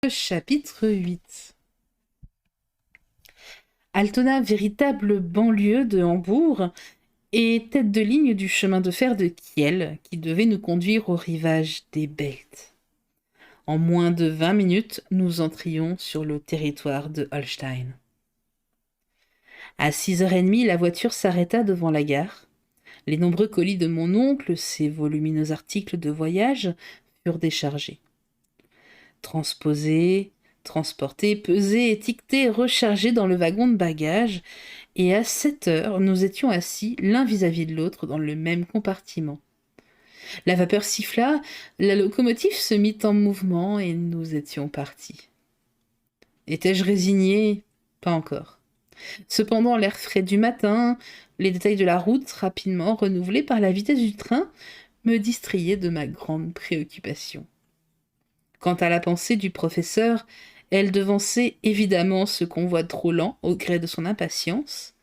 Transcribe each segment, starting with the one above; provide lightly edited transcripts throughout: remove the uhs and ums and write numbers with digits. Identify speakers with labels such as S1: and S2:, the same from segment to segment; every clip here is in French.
S1: Chapitre 8. Altona, véritable banlieue de Hambourg, et tête de ligne du chemin de fer de Kiel, qui devait nous conduire au rivage des Belt. En moins de 20 minutes, nous entrions sur le territoire de Holstein. À 6h30, la voiture s'arrêta devant la gare. Les nombreux colis de mon oncle, ses volumineux articles de voyage, furent déchargés. Transposés, transportés, pesés, étiquetés, rechargés dans le wagon de bagages, et à 7h, nous étions assis l'un vis-à-vis de l'autre dans le même compartiment. La vapeur siffla, la locomotive se mit en mouvement et nous étions partis. Étais-je résigné ? Pas encore. Cependant, l'air frais du matin, les détails de la route rapidement renouvelés par la vitesse du train, me distrayaient de ma grande préoccupation. Quant à la pensée du professeur, elle devançait évidemment ce convoi trop lent au gré de son impatience.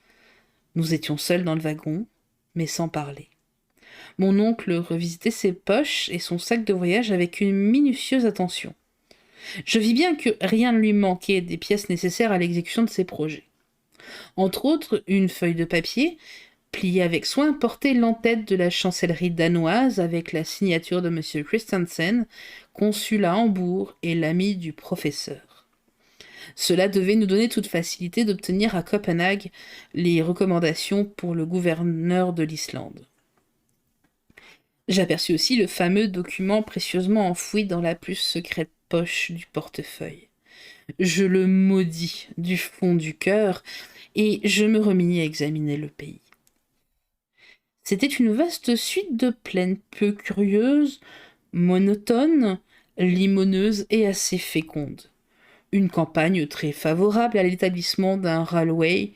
S1: Nous étions seuls dans le wagon, mais sans parler. Mon oncle revisitait ses poches et son sac de voyage avec une minutieuse attention. Je vis bien que rien ne lui manquait des pièces nécessaires à l'exécution de ses projets. Entre autres, une feuille de papier, pliée avec soin, portait l'entête de la chancellerie danoise avec la signature de M. Christensen, consul à Hambourg et l'ami du professeur. Cela devait nous donner toute facilité d'obtenir à Copenhague les recommandations pour le gouverneur de l'Islande. J'aperçus aussi le fameux document précieusement enfoui dans la plus secrète poche du portefeuille. Je le maudis du fond du cœur et je me remis à examiner le pays. C'était une vaste suite de plaines peu curieuses, monotones, limoneuses et assez fécondes. Une campagne très favorable à l'établissement d'un railway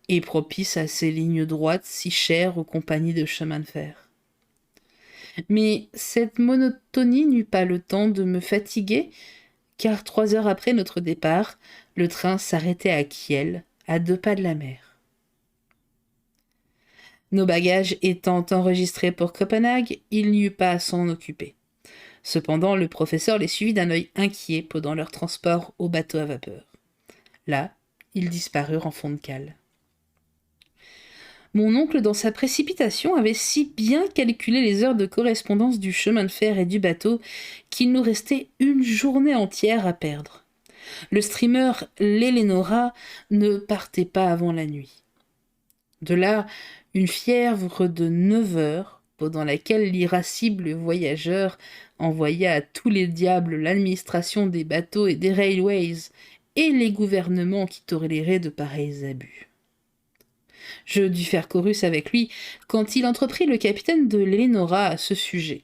S1: et propice à ces lignes droites si chères aux compagnies de chemin de fer. Mais cette monotonie n'eut pas le temps de me fatiguer, car 3 heures après notre départ, le train s'arrêtait à Kiel, à 2 pas de la mer. Nos bagages étant enregistrés pour Copenhague, il n'y eut pas à s'en occuper. Cependant, le professeur les suivit d'un œil inquiet pendant leur transport au bateau à vapeur. Là, ils disparurent en fond de cale. Mon oncle, dans sa précipitation, avait si bien calculé les heures de correspondance du chemin de fer et du bateau qu'il nous restait une journée entière à perdre. Le steamer l'Eleonora ne partait pas avant la nuit. De là, une fièvre de 9 heures, pendant laquelle l'irascible voyageur envoya à tous les diables l'administration des bateaux et des railways et les gouvernements qui toléraient de pareils abus. Je dus faire chorus avec lui quand il entreprit le capitaine de l'Eleonora à ce sujet.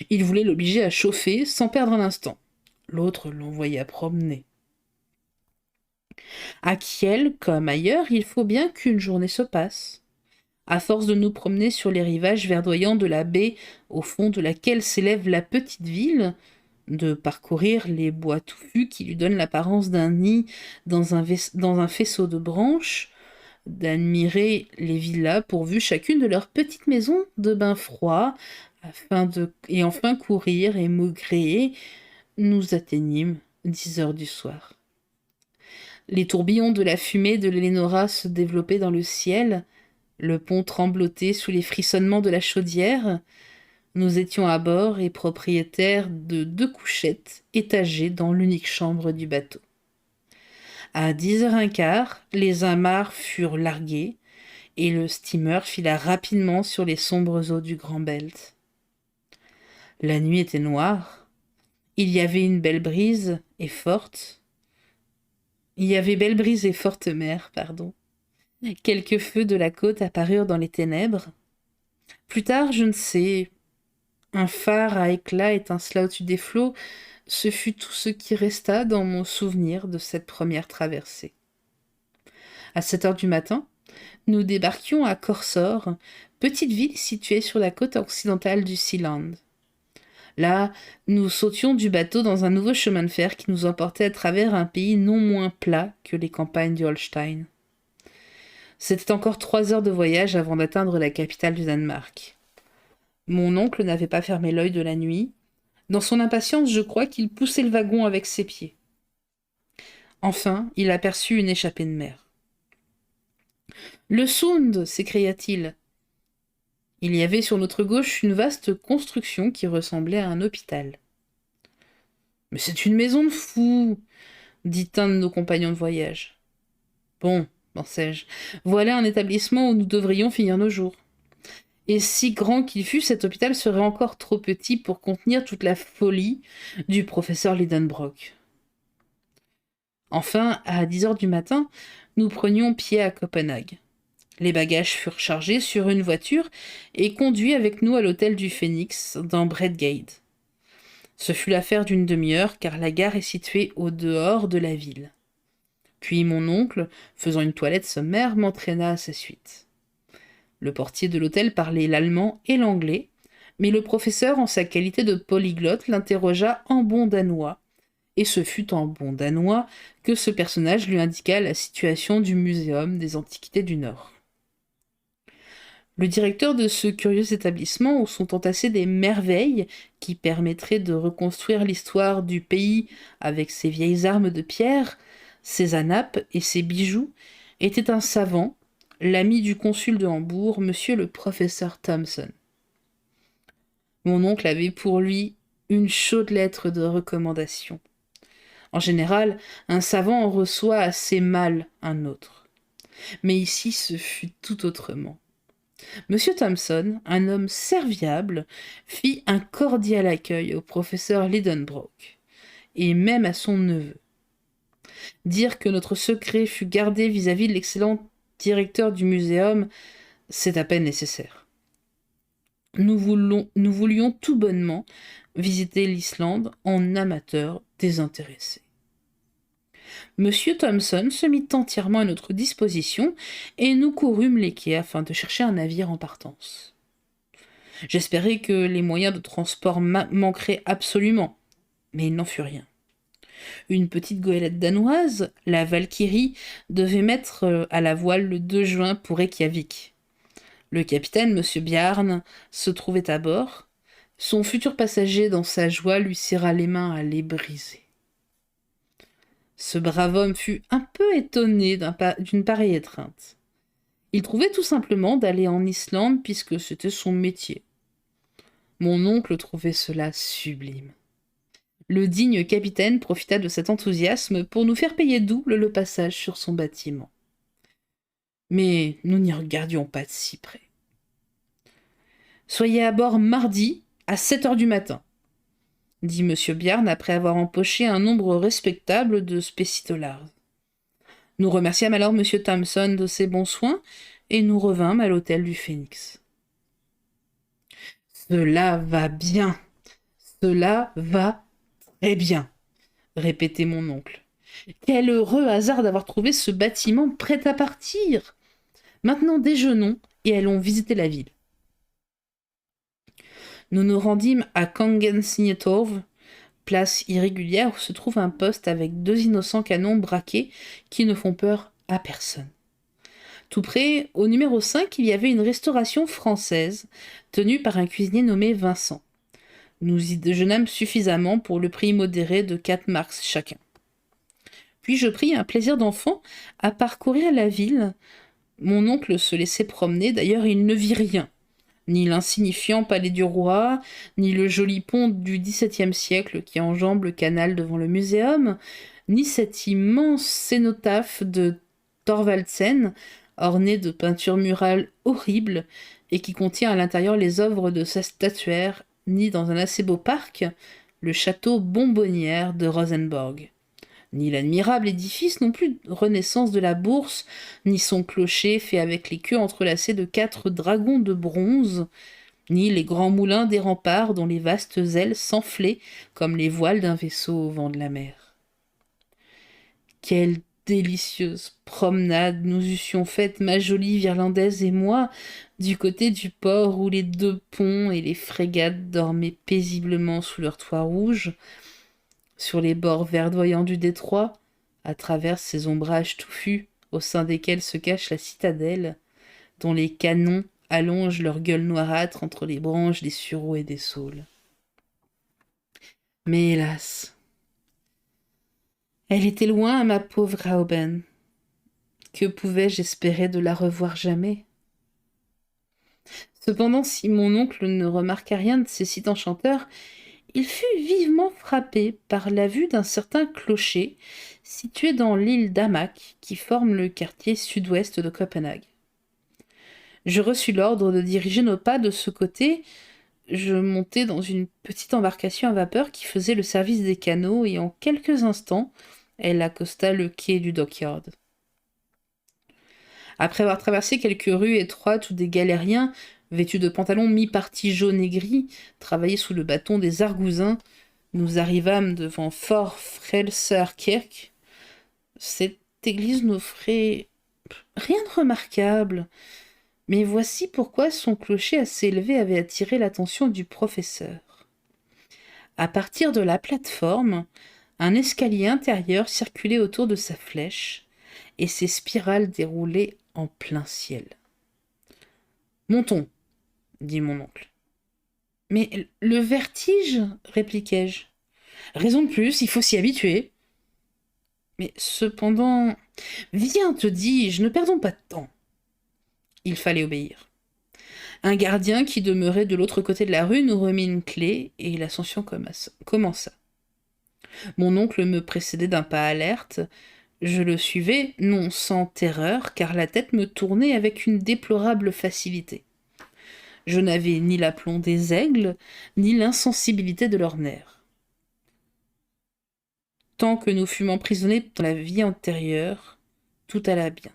S1: Il voulait l'obliger à chauffer sans perdre un instant. L'autre l'envoya promener. À Kiel, comme ailleurs, il faut bien qu'une journée se passe. À force de nous promener sur les rivages verdoyants de la baie au fond de laquelle s'élève la petite ville, de parcourir les bois touffus qui lui donnent l'apparence d'un nid dans un faisceau de branches, d'admirer les villas pourvues chacune de leur petite maison de bain froid, et enfin courir et maugréer, nous atteignîmes 10 heures du soir. Les tourbillons de la fumée de l'Eleonora se développaient dans le ciel, le pont tremblotait sous les frissonnements de la chaudière. Nous étions à bord et propriétaires de 2 couchettes étagées dans l'unique chambre du bateau. À 10h15, les amarres furent larguées et le steamer fila rapidement sur les sombres eaux du Grand Belt. La nuit était noire. Il y avait belle brise et forte mer, Quelques feux de la côte apparurent dans les ténèbres. Plus tard, je ne sais, un phare à éclats étincela au-dessus des flots. Ce fut tout ce qui resta dans mon souvenir de cette première traversée. À 7h du matin, nous débarquions à Korsor, petite ville située sur la côte occidentale du Sealand. Là, nous sautions du bateau dans un nouveau chemin de fer qui nous emportait à travers un pays non moins plat que les campagnes du Holstein. C'était encore 3 heures de voyage avant d'atteindre la capitale du Danemark. Mon oncle n'avait pas fermé l'œil de la nuit. Dans son impatience, je crois qu'il poussait le wagon avec ses pieds. Enfin, il aperçut une échappée de mer. « Le Sound !» s'écria-t-il. Il y avait sur notre gauche une vaste construction qui ressemblait à un hôpital. « Mais c'est une maison de fous !» dit un de nos compagnons de voyage. « Bon, pensai-je, voilà un établissement où nous devrions finir nos jours. » Et si grand qu'il fût, cet hôpital serait encore trop petit pour contenir toute la folie du professeur Lidenbrock. Enfin, à 10 heures du matin, nous prenions pied à Copenhague. Les bagages furent chargés sur une voiture et conduits avec nous à l'hôtel du Phénix dans Bredgade. Ce fut l'affaire d'une demi-heure car la gare est située au dehors de la ville. Puis mon oncle, faisant une toilette sommaire, m'entraîna à sa suite. Le portier de l'hôtel parlait l'allemand et l'anglais, mais le professeur, en sa qualité de polyglotte, l'interrogea en bon danois, et ce fut en bon danois que ce personnage lui indiqua la situation du Muséum des Antiquités du Nord. Le directeur de ce curieux établissement où sont entassées des merveilles qui permettraient de reconstruire l'histoire du pays avec ses vieilles armes de pierre, ses anapes et ses bijoux, était un savant, l'ami du consul de Hambourg, monsieur le professeur Thomson. Mon oncle avait pour lui une chaude lettre de recommandation. En général, un savant en reçoit assez mal un autre. Mais ici, ce fut tout autrement. Monsieur Thomson, un homme serviable, fit un cordial accueil au professeur Lidenbrock, et même à son neveu. Dire que notre secret fut gardé vis-à-vis de l'excellent directeur du muséum, c'est à peine nécessaire. Nous voulions tout bonnement visiter l'Islande en amateurs désintéressés. Monsieur Thomson se mit entièrement à notre disposition et nous courûmes les quais afin de chercher un navire en partance. J'espérais que les moyens de transport manqueraient absolument, mais il n'en fut rien. Une petite goélette danoise, la Valkyrie, devait mettre à la voile le 2 juin pour Reykjavik. Le capitaine, M. Bjarne, se trouvait à bord. Son futur passager, dans sa joie, lui serra les mains à les briser. Ce brave homme fut un peu étonné d'une pareille étreinte. Il trouvait tout simplement d'aller en Islande puisque c'était son métier. Mon oncle trouvait cela sublime. Le digne capitaine profita de cet enthousiasme pour nous faire payer double le passage sur son bâtiment. Mais nous n'y regardions pas de si près. « Soyez à bord mardi à 7 heures du matin, » dit M. Bjarne après avoir empoché un nombre respectable de spécitolards. Nous remerciâmes alors M. Thomson de ses bons soins et nous revînmes à l'hôtel du Phénix. « Cela va bien, cela va très bien, » répétait mon oncle. « Quel heureux hasard d'avoir trouvé ce bâtiment prêt à partir. Maintenant déjeunons et allons visiter la ville. » Nous nous rendîmes à Kangensingetorv, place irrégulière où se trouve un poste avec 2 innocents canons braqués qui ne font peur à personne. Tout près, au numéro 5, il y avait une restauration française tenue par un cuisinier nommé Vincent. Nous y déjeunâmes suffisamment pour le prix modéré de 4 marks chacun. Puis je pris un plaisir d'enfant à parcourir la ville. Mon oncle se laissait promener, d'ailleurs il ne vit rien. Ni l'insignifiant palais du roi, ni le joli pont du XVIIe siècle qui enjambe le canal devant le muséum, ni cet immense cénotaphe de Thorvaldsen, orné de peintures murales horribles et qui contient à l'intérieur les œuvres de sa statuaire, ni dans un assez beau parc, le château Bonbonnière de Rosenborg. Ni l'admirable édifice non plus renaissance de la Bourse, ni son clocher fait avec les queues entrelacées de 4 dragons de bronze, ni les grands moulins des remparts dont les vastes ailes s'enflaient comme les voiles d'un vaisseau au vent de la mer. Quelle délicieuse promenade nous eussions faite, ma jolie Virlandaise et moi, du côté du port où les 2 ponts et les frégates dormaient paisiblement sous leurs toits rouges, sur les bords verdoyants du détroit, à travers ces ombrages touffus au sein desquels se cache la citadelle, dont les canons allongent leurs gueules noirâtres entre les branches des sureaux et des saules. Mais hélas, Elle était loin, ma pauvre Rauben. Que pouvais-je espérer de la revoir jamais? Cependant, si mon oncle ne remarqua rien de ces sites enchanteurs, il fut vivement frappé par la vue d'un certain clocher situé dans l'île d'Amak qui forme le quartier sud-ouest de Copenhague. Je reçus l'ordre de diriger nos pas de ce côté. Je montai dans une petite embarcation à vapeur qui faisait le service des canaux et en quelques instants, elle accosta le quai du dockyard. Après avoir traversé quelques rues étroites où des galériens, vêtus de pantalons mi-partis jaunes et gris, travaillaient sous le bâton des argousins, nous arrivâmes devant Fort Frelsers Kirk. Cette église n'offrait rien de remarquable, mais voici pourquoi son clocher assez élevé avait attiré l'attention du professeur. À partir de la plateforme, un escalier intérieur circulait autour de sa flèche, et ses spirales déroulaient en plein ciel. « Montons, dit mon oncle. Mais le vertige, répliquai-je. Raison de plus, il faut s'y habituer. Mais cependant, viens, te dis-je, ne perdons pas de temps. Il fallait obéir. Un gardien qui demeurait de l'autre côté de la rue nous remit une clé et l'ascension commença. Mon oncle me précédait d'un pas alerte. Je le suivais, non sans terreur, car la tête me tournait avec une déplorable facilité. Je n'avais ni l'aplomb des aigles, ni l'insensibilité de leurs nerfs. Tant que nous fûmes emprisonnés dans la vie antérieure, tout alla bien.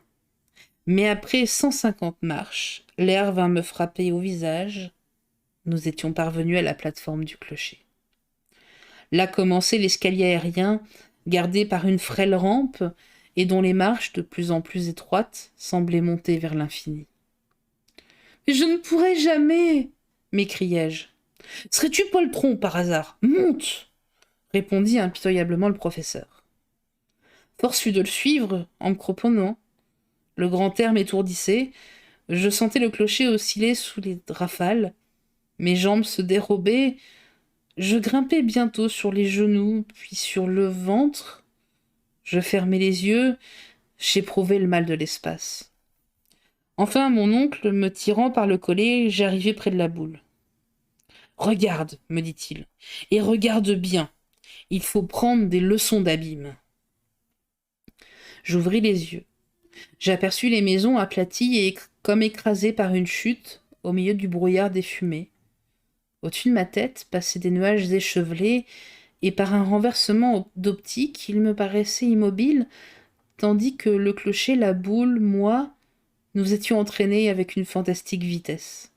S1: Mais après 150 marches, l'air vint me frapper au visage. Nous étions parvenus à la plateforme du clocher. Là commençait l'escalier aérien, gardé par une frêle rampe, et dont les marches, de plus en plus étroites, semblaient monter vers l'infini. « Mais je ne pourrai jamais !» m'écriai-je. « Serais-tu poltron, par hasard? Monte !» répondit impitoyablement le professeur. Force fut de le suivre, en me croponnant. Le grand air m'étourdissait. Je sentais le clocher osciller sous les rafales. Mes jambes se dérobaient. Je grimpai bientôt sur les genoux, puis sur le ventre. Je fermai les yeux. J'éprouvais le mal de l'espace. Enfin, mon oncle, me tirant par le collet, j'arrivai près de la boule. « Regarde, me dit-il, et regarde bien. Il faut prendre des leçons d'abîme. » J'ouvris les yeux. J'aperçus les maisons aplaties et comme écrasées par une chute au milieu du brouillard des fumées. Au-dessus de ma tête passaient des nuages échevelés et par un renversement d'optique, il me paraissait immobile, tandis que le clocher, la boule, moi, nous étions entraînés avec une fantastique vitesse.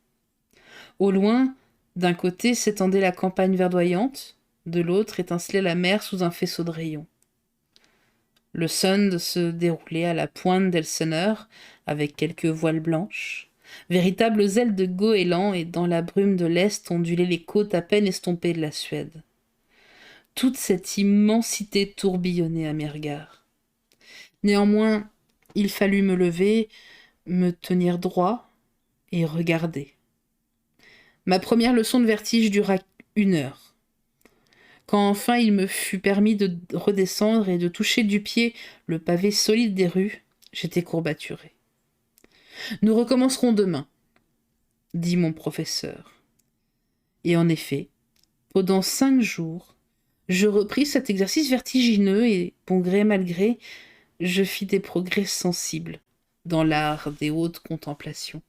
S1: Au loin, d'un côté s'étendait la campagne verdoyante, de l'autre étincelait la mer sous un faisceau de rayons. Le Sund se déroulait à la pointe d'Elseneur, avec quelques voiles blanches. Véritables ailes de goéland, et dans la brume de l'Est ondulaient les côtes à peine estompées de la Suède. Toute cette immensité tourbillonnait à mes regards. Néanmoins, il fallut me lever, me tenir droit et regarder. Ma première leçon de vertige dura 1 heure. Quand enfin il me fut permis de redescendre et de toucher du pied le pavé solide des rues, j'étais courbaturé. « Nous recommencerons demain, » dit mon professeur. Et en effet, pendant 5 jours, je repris cet exercice vertigineux et, bon gré mal gré, je fis des progrès sensibles dans l'art des hautes contemplations.